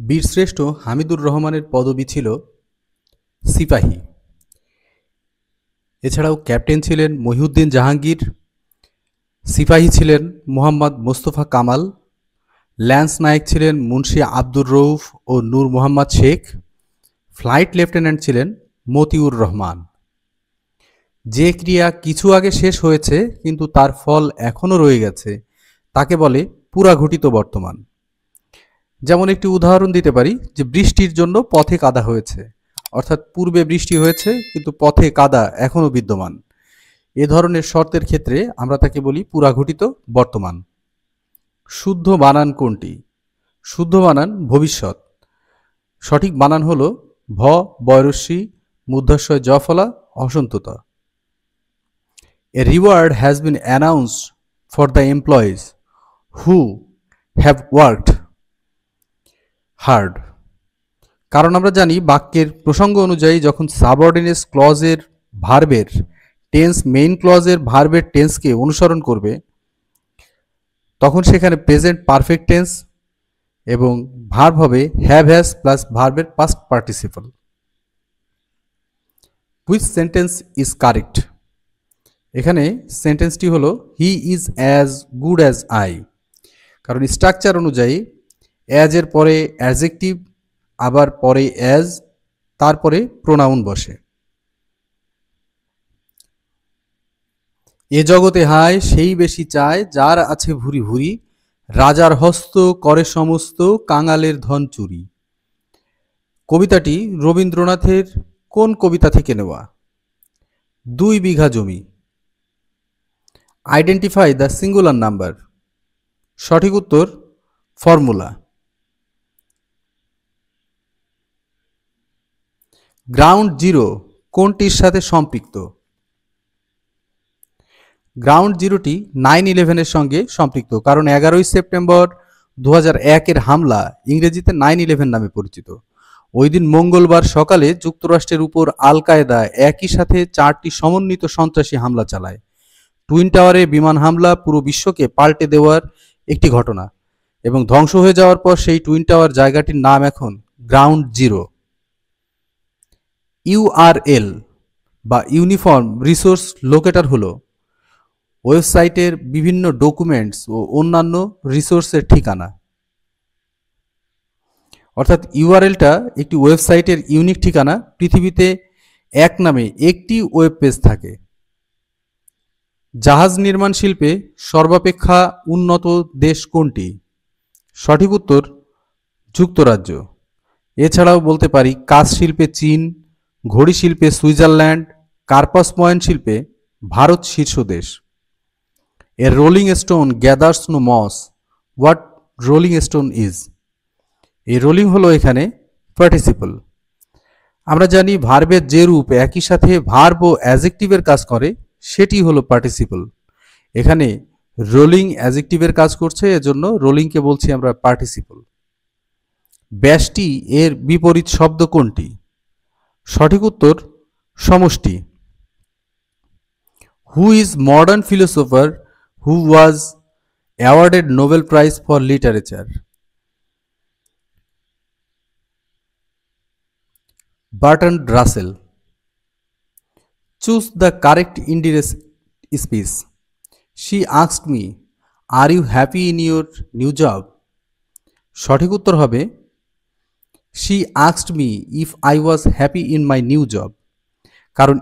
বীরশ্রেষ্ঠ হামিদুর রহমানের পদবি ছিল সিপাহী। এছাড়াও ক্যাপ্টেন ছিলেন মহিউদ্দিন জাহাঙ্গীর, সিপাহী ছিলেন মোহাম্মদ মোস্তফা কামাল, ল্যান্স নায়েক ছিলেন মুন্সি আব্দুর রউফ ও নূর মোহাম্মদ শেখ, ফ্লাইট লেফটেন্যান্ট ছিলেন মতিউর রহমান। যে ক্রিয়া কিছু আগে শেষ হয়েছে কিন্তু তার ফল এখনও রয়ে গেছে তাকে বলে পুরাঘটিত বর্তমান। যেমন একটি উদাহরণ দিতে পারি যে বৃষ্টির জন্য পথে কাদা হয়েছে, অর্থাৎ পূর্বে বৃষ্টি হয়েছে কিন্তু পথে কাদা এখনও বিদ্যমান। এ ধরনের শর্তের ক্ষেত্রে আমরা তাকে বলি পুরাঘটিত বর্তমান। শুদ্ধ বানান কোনটি? শুদ্ধ বানান ভবিষ্যৎ। সঠিক বানান হল ভ বয়রস্যি মূর্ধস্বয় জ ফলা অসন্ততা। A reward has been announced for the employees who have worked hard. কারণ আমরা জানি বাক্যের প্রসঙ্গ অনুযায়ী যখন সাবঅর্ডিনেট ক্লজের ভার্বের টেন্স মেইন ক্লজের ভার্বের টেন্সকে অনুসরণ করবে তখন সেখানে প্রেজেন্ট পারফেক্ট টেন্স এবং ভার্ব হবে হ্যাভ হ্যাজ প্লাস ভার্বের past participle. Which sentence is correct? এখানে সেন্টেন্সটি হলো he is as good as I. কারণ স্ট্রাকচার অনুযায়ী অ্যাজ এর পরে অ্যাডজেক্টিভ, আবার পরে অ্যাজ, তারপরে প্রোনাউন বসে। এ জগতে হায় সেই বেশি চায় যার আছে ভুরি ভুরি, রাজার হস্ত করে সমস্ত কাঙালের ধন চুরি। কবিতাটি রবীন্দ্রনাথের কোন কবিতা থেকে নেওয়া? 2 বিঘা জমি। Identify the singular number. সঠিক উত্তর ফর্মুলা। গ্রাউন্ড জিরো কোনটির সাথে সম্পৃক্ত? গ্রাউন্ড জিরোটি 9/11-এর সঙ্গে সম্পৃক্ত, কারণ 11ই সেপ্টেম্বর 2001-এর হামলা ইংরেজিতে 9/11 নামে পরিচিত। ওই দিন মঙ্গলবার সকালে যুক্তরাষ্ট্রের উপর আল কায়দা একই সাথে 4টি সমন্বিত সন্ত্রাসী হামলা চালায়। টুইন টাওয়ারে বিমান হামলা পুরো বিশ্বকে পাল্টে দেওয়ার একটি ঘটনা, এবং ধ্বংস হয়ে যাওয়ার পর সেই টুইন টাওয়ার জায়গাটির নাম এখন গ্রাউন্ড জিরো। ইউআরএল বা ইউনিফর্ম রিসোর্স লোকেটর হলো ওয়েবসাইটের বিভিন্ন ডকুমেন্টস ও অন্যান্য রিসোর্সের ঠিকানা। অর্থাৎ ইউআরএলটা একটি ওয়েবসাইটের ইউনিক ঠিকানা। পৃথিবীতে এক নামে একটি ওয়েব পেজ থাকে। জাহাজ নির্মাণ শিল্পে সর্বাপেক্ষা উন্নত দেশ কোনটি? সঠিক উত্তর যুক্তরাজ্য। এছাড়াও বলতে পারি কাঁচ শিল্পে চীন, ঘড়ি শিল্পে সুইজারল্যান্ড, কার্পাস পয়েন্ট শিল্পে ভারত শীর্ষ দেশ। A rolling stone gathers no moss. What rolling stone is? এই রোলিং হলো এখানে পার্টিসিপল। আমরা জানি ভার্বের যে রূপ একই সাথে ভার্ব ও অ্যাডজেক্টিভের কাজ করে সেটি হলো পার্টিসিপল। এখানে রোলিং অ্যাডজেক্টিভের কাজ করছে, এজন্য রোলিংকে বলছি আমরা পার্টিসিপল। ব্যষ্টি এর বিপরীত শব্দ কোনটি? সঠিক উত্তর সমষ্টি। Who is modern philosopher who was awarded Nobel Prize for Literature? Bertrand Russell. Choose the correct indirect speech. She asked me, "Are you happy in your new job?" সঠিক উত্তর হবে She asked me if I was happy in my new job. কারণ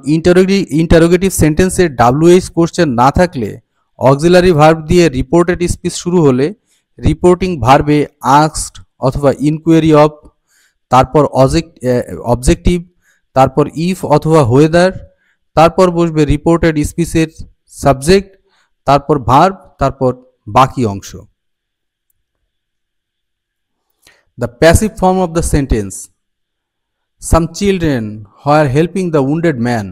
interrogative সেন্টেন্সে WH question না থাকলে auxiliary verb দিয়ে reported speech শুরু হলে রিপোর্টিং ভার্বে আস্কড অথবা ইনকোয়ারি অফ, তারপর অবজেক্টিভ, তারপর ইফ অথবা হোয়েদার, তারপর বসবে রিপোর্টেড স্পিচের সাবজেক্ট, তারপর ভার্ব, তারপর বাকি অংশ। The passive form of the sentence some children were helping the wounded man.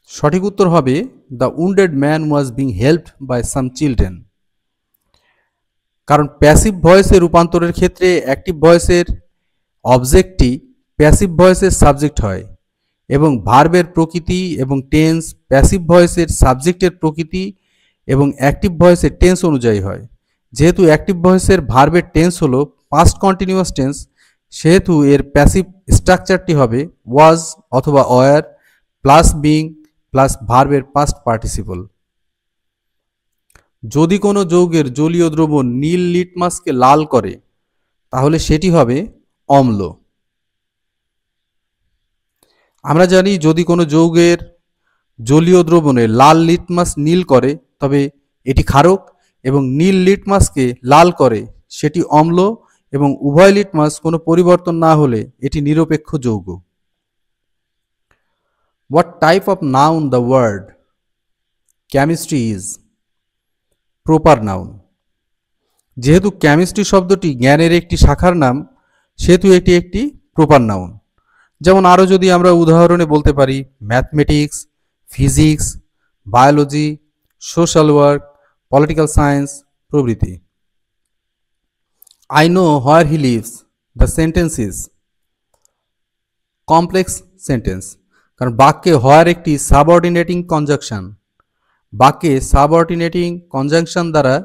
সঠিক উত্তর হবে the wounded man was being helped by some children. কারণ প্যাসিভ ভয়েসের রূপান্তরের ক্ষেত্রে অ্যাক্টিভ ভয়েসের অবজেক্টটি প্যাসিভ ভয়েসের সাবজেক্ট হয়, এবং ভার্বের প্রকৃতি এবং টেন্স প্যাসিভ ভয়েসের সাবজেক্টের প্রকৃতি এবং অ্যাক্টিভ ভয়েসের টেন্স অনুযায়ী হয়। যেহেতু অ্যাক্টিভ ভয়েসের ভার্বের টেন্স হলো পাস্ট কন্টিনিউয়াস টেন্স, সেহেতু এর প্যাসিভ স্ট্রাকচারটি হবে ওয়াজ অথবা ওয়ার প্লাস বিং প্লাস ভার্বের পাস্ট পার্টিসিপল। যদি কোনো যৌগের জলীয় দ্রবণ নীল লিটমাসকে লাল করে তাহলে সেটি হবে অম্ল। আমরা জানি যদি কোনো যৌগের জলীয় দ্রবণে লাল লিটমাস নীল করে তবে এটি ক্ষারক, এবং নীল লিটমাসকে লাল করে সেটি অম্ল, এবং উভয় লিটমাস কোনো পরিবর্তন না হলে এটি নিরপেক্ষ যৌগ। What type of noun the word chemistry is? Proper noun. যেহেতু কেমিস্ট্রি শব্দটি জ্ঞানের একটি শাখার নাম, সেহেতু এটি একটি প্রপার নাউন। যেমন আরও যদি আমরা উদাহরণে বলতে পারি mathematics, physics, biology, social work, political science প্রভৃতি। I know where he lives, the sentence is complex sentence, কারণ বাক্যে হোয়ার একটি সাবঅর্ডিনেটিং কনজাংশন। বাক্যে সাবঅর্ডিনেটিং কনজাংশন দ্বারা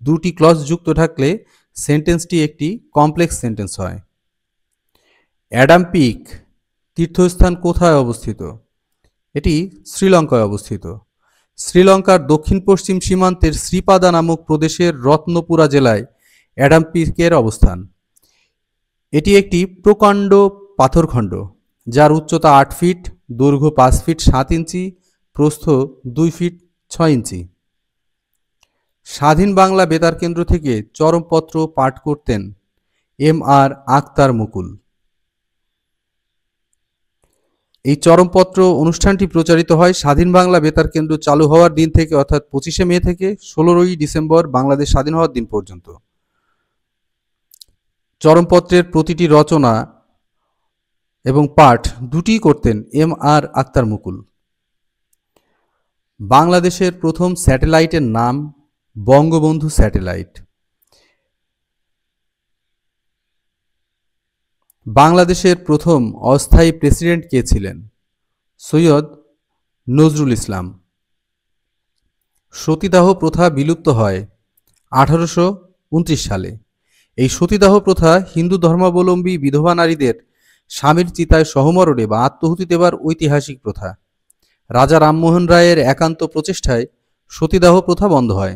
দুটি ক্লজ যুক্ত থাকলে সেন্টেন্সটি একটি কমপ্লেক্স সেন্টেন্স হয়। অ্যাডাম পিক তীর্থস্থান কোথায় অবস্থিত? এটি শ্রীলঙ্কায় অবস্থিত। শ্রীলঙ্কার দক্ষিণ পশ্চিম সীমান্তের শ্রীপাদা নামক প্রদেশের রত্নপুরা জেলায় অ্যাডাম পিকের অবস্থান। এটি একটি প্রকাণ্ড পাথরখণ্ড যার উচ্চতা 8 ফিট, দৈর্ঘ্য 5 ফিট 7 ইঞ্চি, প্রস্থ 2 ফিট 6 ইঞ্চি। স্বাধীন বাংলা বেতার কেন্দ্র থেকে চরমপত্র পাঠ করতেন M.R. আখতার মুকুল। এই চরমপত্র অনুষ্ঠানটি প্রচারিত হয় স্বাধীন বাংলা বেতার কেন্দ্র চালু হওয়ার দিন থেকে, অর্থাৎ 25শে মে থেকে 16ই ডিসেম্বর বাংলাদেশ স্বাধীন হওয়ার দিন পর্যন্ত। চরমপত্রের প্রতিটি রচনা এবং পাঠ দুটিই করতেন M.R. আখতার মুকুল। বাংলাদেশের প্রথম স্যাটেলাইটের নাম বঙ্গবন্ধু স্যাটেলাইট। বাংলাদেশের প্রথম অস্থায়ী প্রেসিডেন্ট কে ছিলেন? সৈয়দ নজরুল ইসলাম। সতীদাহ প্রথা বিলুপ্ত হয় 1829 সালে। এই সতীদাহ প্রথা হিন্দু ধর্মাবলম্বী বিধবা নারীদের স্বামীর চিতায় সহমরণে বা আত্মহুতি দেবার ঐতিহাসিক প্রথা। রাজা রামমোহন রায়ের একান্ত প্রচেষ্টায় সতীদাহ প্রথা বন্ধ হয়।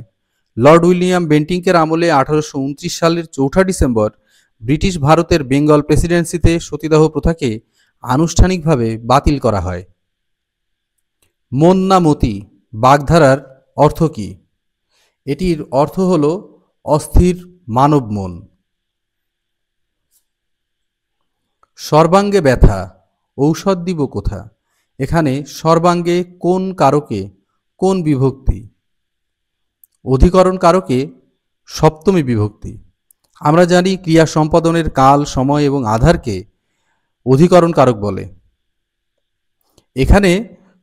লর্ড উইলিয়াম বেন্টিংকের আমলে 1829 সালের 4 ডিসেম্বর ব্রিটিশ ভারতের বেঙ্গল প্রেসিডেন্সিতে সতীদাহ প্রথাকে আনুষ্ঠানিকভাবে বাতিল করা হয়। মন না মতি বাগধারার অর্থ কী? এটির অর্থ হল অস্থির মানব মন। সর্বাঙ্গে ব্যথা ঔষধ দিব কোথা? এখানে সর্বাঙ্গে কোন কারকে কোন বিভক্তি? অধিকরণ কারকে সপ্তমী বিভক্তি। আমরা জানি ক্রিয়া সম্পাদনের কাল, সময় এবং আধারকে অধিকরণ কারক বলে। এখানে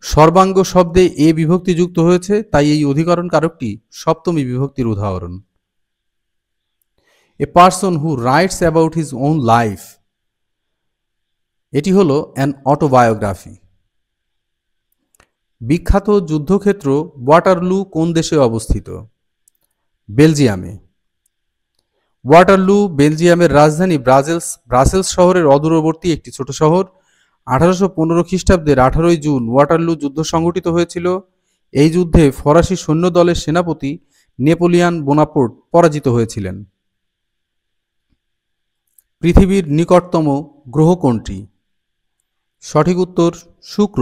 সর্বাঙ্গ শব্দে এ বিভক্তি যুক্ত হয়েছে, তাই এই অধিকরণ কারকটি সপ্তমী বিভক্তির উদাহরণ। A person who writes about his own life, এটি হলো অ্যান অটোবায়োগ্রাফি। বিখ্যাত যুদ্ধক্ষেত্র ওয়াটারলু কোন দেশে অবস্থিত? বেলজিয়ামে। ওয়াটারলু বেলজিয়ামের রাজধানী ব্রাসেলস শহরের অদূরবর্তী একটি ছোট শহর। 1815 খ্রিস্টাব্দের 18ই জুন ওয়াটারলু যুদ্ধ সংঘটিত হয়েছিল। এই যুদ্ধে ফরাসি সৈন্য দলের সেনাপতি নেপোলিয়ান বোনাপার্ট পরাজিত হয়েছিলেন। পৃথিবীর নিকটতম গ্রহ কোনটি? সঠিক উত্তর শুক্র।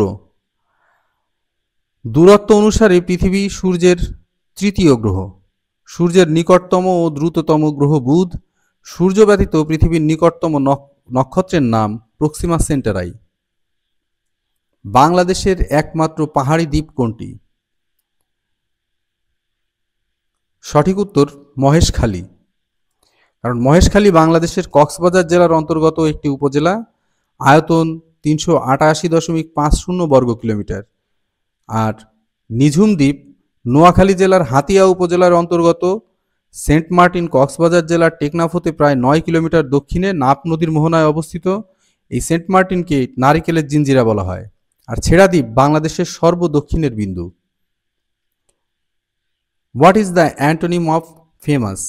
দূরত্ব অনুসারে পৃথিবী সূর্যের তৃতীয় গ্রহ। সূর্যের নিকটতম ও দ্রুততম গ্রহ বুধ। সূর্য ব্যতীত পৃথিবীর নিকটতম নক্ষত্রের নাম প্রক্সিমা সেন্টারাই। বাংলাদেশের একমাত্র পাহাড়ি দ্বীপ কোনটি? সঠিক উত্তর মহেশখালী। কারণ মহেশখালী বাংলাদেশের কক্সবাজার জেলার অন্তর্গত একটি উপজেলা। আয়তন 388.50 বর্গ কিলোমিটার। আর নিঝুম দ্বীপ নোয়াখালী জেলার হাতিয়া উপজেলার অন্তর্গত। সেন্ট মার্টিন কক্সবাজার জেলার টেকনাফ হতে প্রায় 9 কিলোমিটার দক্ষিণে নাপ নদীর মোহনায় অবস্থিত। এই সেন্ট মার্টিনকে নারিকেলের জিঞ্জিরা বলা হয়। আর ছেড়া দ্বীপ বাংলাদেশের সর্বদক্ষিণের বিন্দু। What is the antonym of famous?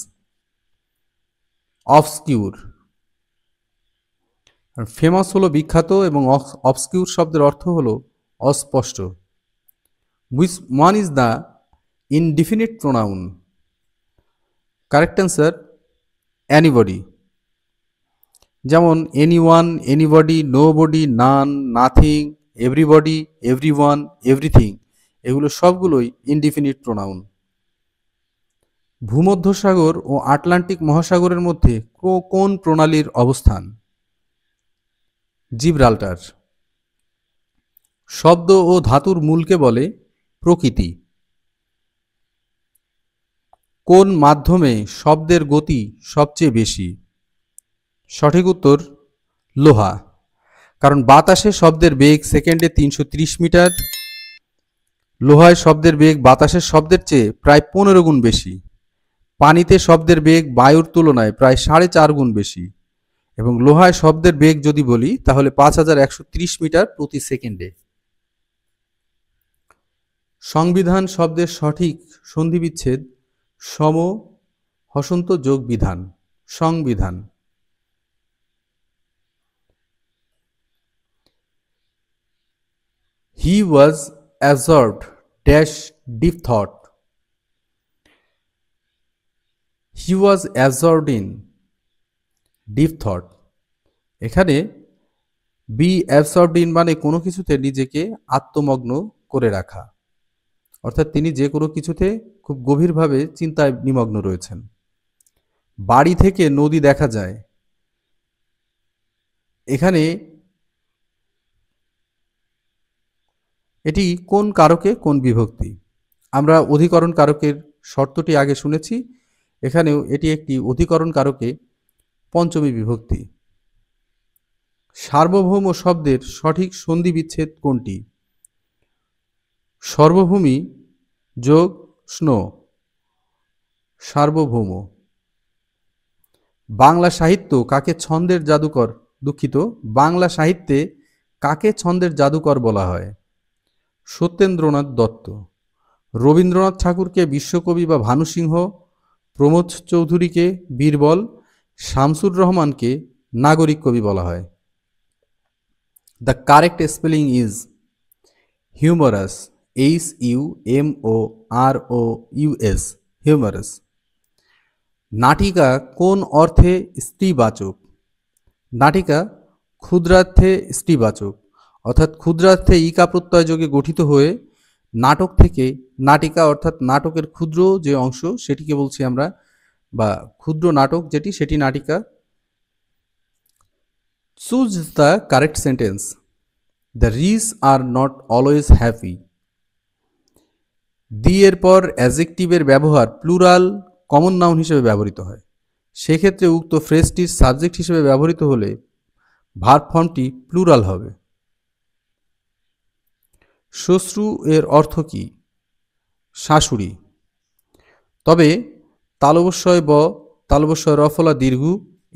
Obscure. Famous হলো বিখ্যাত এবং অবস্কিউর শব্দের অর্থ হলো অস্পষ্ট। Which one is the indefinite pronoun? Correct answer anybody. যেমন এনিওয়ান, এনিবডি, নোবডি, নান, নাথিং, এভরিবডি, এভরিওয়ান, এভরিথিং, এগুলো সবগুলোই ইনডিফিনিট প্রোনাউন। ভূমধ্যসাগর ও আটলান্টিক মহাসাগরের মধ্যে কোন প্রণালীর অবস্থান? জিব্রাল্টার। শব্দ ও ধাতুর মূলকে বলে প্রকৃতি। কোন মাধ্যমে শব্দের গতি সবচেয়ে বেশি? সঠিক উত্তর লোহা। কারণ বাতাসে শব্দের বেগ সেকেন্ডে ৩৩০ মিটার, লোহায় শব্দের বেগ বাতাসের শব্দের চেয়ে প্রায় ১৫ গুণ বেশি। পানিতে শব্দের বেগ বায়ুর তুলনায় প্রায় ৪.৫ গুণ বেশি এবং লোহায় শব্দের বেগ যদি বলি তাহলে ৫,১৩০ মিটার প্রতি সেকেন্ডে। সংবিধান শব্দের সঠিক সন্ধিবিচ্ছেদ সম হসন্ত যোগ বিধান। সংবিধান। He was absorbed dash deep thought. He was absorbed in deep thought. এখানে বি অ্যাবসর্বড ইন মানে কোনো কিছুতে নিজেকে আত্মমগ্ন করে রাখা, অর্থাৎ তিনি যে কোনো কিছুতে খুব গভীরভাবে চিন্তায় নিমগ্ন রয়েছেন। বাড়ি থেকে নদী দেখা যায়। এখানে এটি কোন কারকে কোন বিভক্তি? আমরা অধিকরণ কারকের শর্তটি আগে শুনেছি, এখানেও এটি একটি অধিকরণ কারকে পঞ্চমী বিভক্তি। সার্বভৌম শব্দের সঠিক সন্ধি বিচ্ছেদ কোনটি? সর্বভূমি যোগ স্নো, সার্বভৌম। বাংলা সাহিত্য কাকে ছন্দের জাদুকর, দুঃখিত, বাংলা সাহিত্যে কাকে ছন্দের জাদুকর বলা হয়? সত্যেন্দ্রনাথ দত্ত। রবীন্দ্রনাথ ঠাকুরকে বিশ্বকবি বা ভানুসিংহ, প্রমোদ চৌধুরীকে বীরবল, শামসুর রহমানকে নাগরিক কবি বলা হয়। The correct spelling is humorous, HUMOROUS, humorous. নাটিকা কোন অর্থে স্ত্রীবাচক? নাটিকা ক্ষুদ্রার্থে স্ত্রীবাচক, অর্থাৎ ক্ষুদ্রার্থে ইকা প্রত্যয় যোগে গঠিত হয়ে নাটক থেকে নাটিকা, অর্থাৎ নাটকের ক্ষুদ্র যে অংশ সেটিকে বলছি আমরা, বা ক্ষুদ্র নাটক যেটি, সেটি নাটিকা। Choose the correct sentence. The rich are not always happy. The এর পর অ্যাডজেক্টিভের ব্যবহার প্লুরাল কমন নাউন হিসেবে ব্যবহৃত হয়, সেক্ষেত্রে উক্ত ফ্রেজটির সাবজেক্ট হিসেবে ব্যবহৃত হলে ভার্ব ফর্মটি প্লুরাল হবে। শ্বশ্রু এর অর্থ কি? শাশুড়ি। তবে তালবস্যয় ব, তালবস্যয় রফলা দীর্ঘ,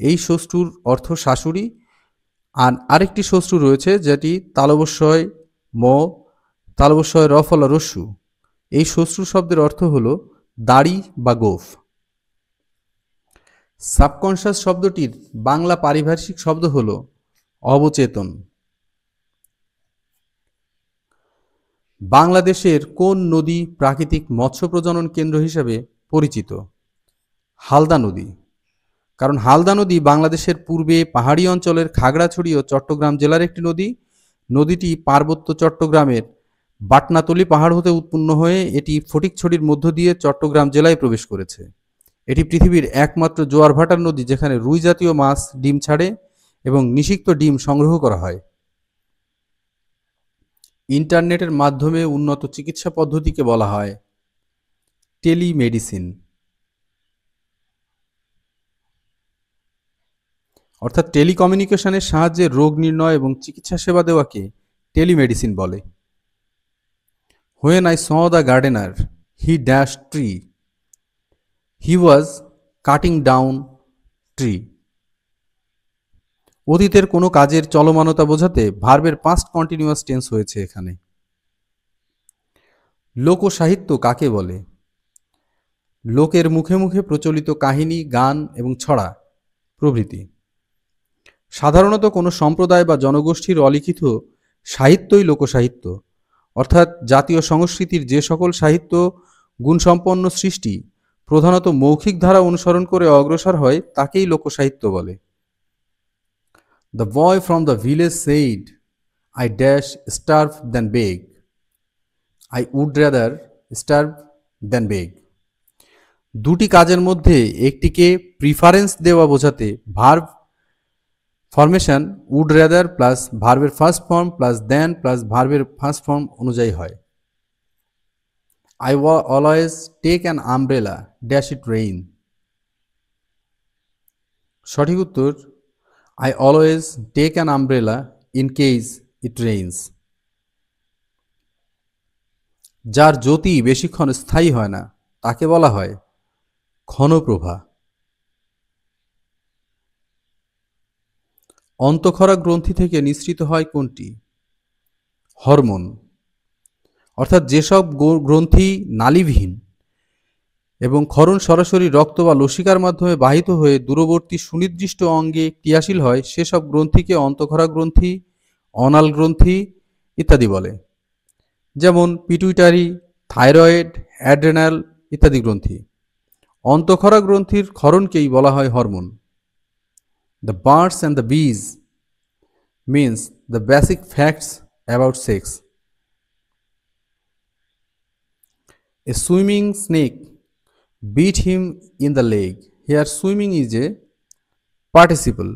এই শ্বশ্রুর অর্থ শাশুড়ি। আর আরেকটি শ্বশ্রু রয়েছে যেটি তালবস্যয় ম, তালবস্যয় রফলা রস্যু, এই শ্বশ্রু শব্দের অর্থ হল দাড়ি বা গোঁফ। সাবকনশাস শব্দটির বাংলা পারিভাষিক শব্দ হল অবচেতন। বাংলাদেশের কোন নদী প্রাকৃতিক মৎস্য প্রজনন কেন্দ্র হিসেবে পরিচিত? হালদা নদী। কারণ হালদা নদী বাংলাদেশের পূর্বে পাহাড়ি অঞ্চলের খাগড়াছড়ি ও চট্টগ্রাম জেলার একটি নদী। নদীটি পার্বত্য চট্টগ্রামের বাটনাতলি পাহাড় হতে উৎপন্ন হয়ে এটি ফটিকছড়ির মধ্য দিয়ে চট্টগ্রাম জেলায় প্রবেশ করেছে। এটি পৃথিবীর একমাত্র জোয়ার ভাটার নদী যেখানে রুই জাতীয় মাছ ডিম ছাড়ে এবং নিষিক্ত ডিম সংগ্রহ করা হয়। ইন্টারনেটের মাধ্যমে উন্নত চিকিৎসা পদ্ধতিকে বলা হয় টেলিমেডিসিন, অর্থাৎ টেলিকমিউনিকেশনের সাহায্যে রোগ নির্ণয় এবং চিকিৎসা সেবা দেওয়াকে টেলিমেডিসিন বলে। When I saw the gardener, he dashed tree. He was cutting down tree. অতীতের কোনো কাজের চলমানতা বোঝাতে ভার্বের পাস্ট কন্টিনিউয়াস টেন্স হয়েছে এখানে। লোকসাহিত্য কাকে বলে? লোকের মুখে মুখে প্রচলিত কাহিনী, গান এবং ছড়া, প্রভৃতি। সাধারণত কোনো সম্প্রদায় বা জনগোষ্ঠীর অলিখিত সাহিত্যই লোকসাহিত্য, অর্থাৎ জাতীয় সংস্কৃতির যে সকল সাহিত্য গুণসম্পন্ন সৃষ্টি প্রধানত মৌখিক ধারা অনুসরণ করে অগ্রসর হয় তাকেই লোকসাহিত্য বলে। The boy from the village said, I dash starve than beg, I would rather starve than beg. দুটি কাজের মধ্যে একটিকে প্রিফারেন্স দেওয়া বোঝাতে verb formation would rather plus ভার্বের first form plus than plus ভার্বের ফার্স্ট ফর্ম অনুযায়ী হয়। I always take an umbrella, dash it rain. সঠিক উত্তর I always take an umbrella in case it rains. যার জ্যোতি বেশিক্ষণ স্থায়ী হয় না তাকে বলা হয় ক্ষণপ্রভা। অন্তঃক্ষরা গ্রন্থি থেকে নিঃসৃত হয় কোনটি? হরমোন। অর্থাৎ যেসব গ্রন্থি নালীবিহীন এবং ক্ষরণ সরাসরি রক্ত বা লসিকার মাধ্যমে বাহিত হয়ে দূরবর্তী সুনির্দিষ্ট অঙ্গে ক্রিয়াশীল হয় সেসব গ্রন্থিকে অন্তঃক্ষরা গ্রন্থি, অনাল গ্রন্থি ইত্যাদি বলে। যেমন পিটুইটারি, থাইরয়েড, অ্যাড্রেনাল ইত্যাদি গ্রন্থি। অন্তঃক্ষরা গ্রন্থির ক্ষরণকেই বলা হয় hormone. The birds and the বিজ means the basic facts about sex. A swimming snake beat him in the leg. Here swimming is a participle.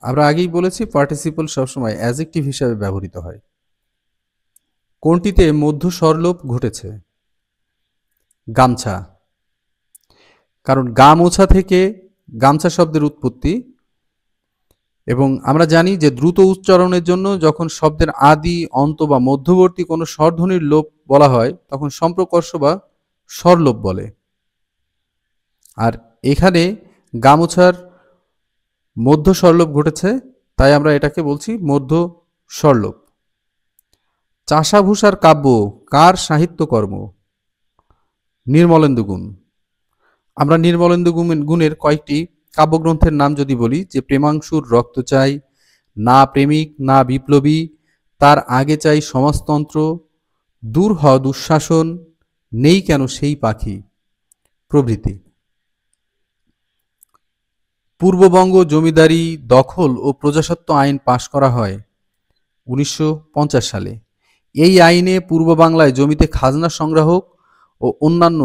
আমরা আগেই বলেছি পার্টিসিপল সবসময় অ্যাডজেক্টিভ হিসাবে ব্যবহৃত হয়। কোনটিতে মধ্য স্বরলোপ ঘটেছে? গামছা। কারণ গামোছা থেকে গামছা শব্দের উৎপত্তি, এবং আমরা জানি যে দ্রুত উচ্চারণের জন্য যখন শব্দের আদি, অন্ত বা মধ্যবর্তী কোনো স্বরধ্বনির লোপ বলা হয় তখন সম্প্রকর্ষ বা স্বরলোপ বলে। আর এখানে গামোছার মধ্য স্বরলোপ ঘটেছে, তাই আমরা এটাকে বলছি মধ্য স্বরলোপ। চাষাভূষার কাব্য কার সাহিত্যকর্ম? নির্মলেন্দু গুণ। আমরা নির্মলেন্দু গুণের কয়েকটি কাব্যগ্রন্থের নাম যদি বলি, যে প্রেমাংশুর রক্ত চাই, না প্রেমিক না বিপ্লবী, তার আগে চাই সমাজতন্ত্র, দূর হ দুঃশাসন, নেই কেন সেই পাখি প্রভৃতি। পূর্ববঙ্গ জমিদারি দখল ও প্রজাস্বত্ব আইন পাশ করা হয় 1950 সালে। এই আইনে পূর্ব বাংলায় জমিতে খাজনা সংগ্রাহক ও অন্যান্য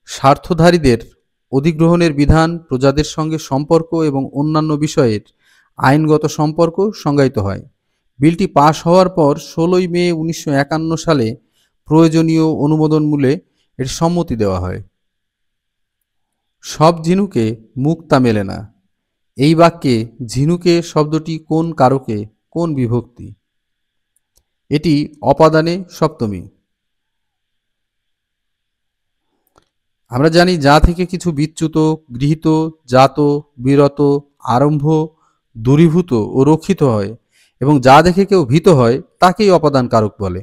স্বার্থধারীদের অধিগ্রহণের বিধান, প্রজাদের সঙ্গে সম্পর্ক এবং অন্যান্য বিষয়ের আইনগত সম্পর্ক সংজ্ঞায়িত হয়। বিলটি পাশ হওয়ার পর 16 মে 1951 সালে প্রয়োজনীয় অনুমোদনমূলে এর সম্মতি দেওয়া হয়। সব ঝিনুকে মুক্তা মেলে না, এই বাক্যে ঝিনুকে শব্দটি কোন কারকে, কোন বিভক্তি? এটি অপাদানে সপ্তমী। আমরা জানি যা থেকে কিছু বিচ্যুত, গৃহীত, জাত, বিরত, আরম্ভ, দূরীভূত ও রক্ষিত হয় এবং যা দেখে কেউ ভীত হয় তাকেই অপাদান কারক বলে।